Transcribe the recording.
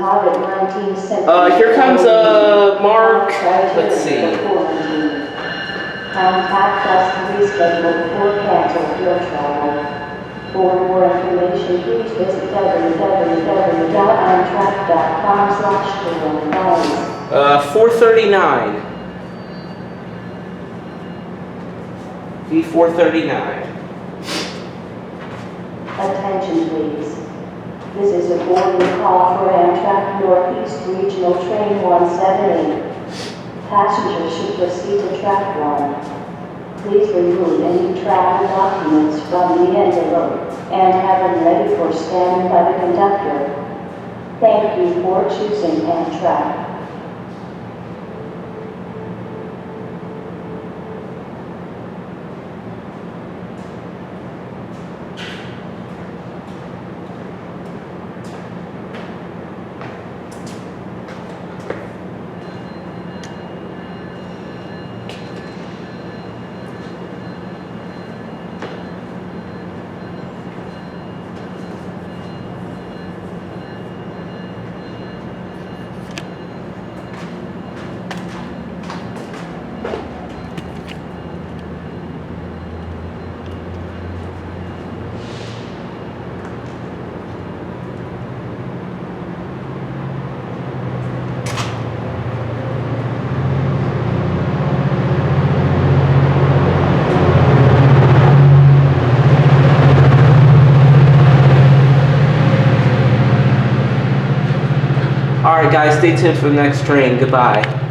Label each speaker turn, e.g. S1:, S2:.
S1: COVID-19 symptoms.
S2: Here comes Mark. Let's see.
S1: Contact us to reschedule or cancel your travel. For more information, please visit www.ontrack.com/tour.
S2: 439. B439.
S1: Attention please. This is a boarding call for Amtrak Northeast Regional Train 178. Passengers should proceed to track 1. Please remove any travel documents from the envelope and have them ready for scanning by the conductor. Thank you for choosing Amtrak.
S2: Alright guys, stay tuned for the next train. Goodbye.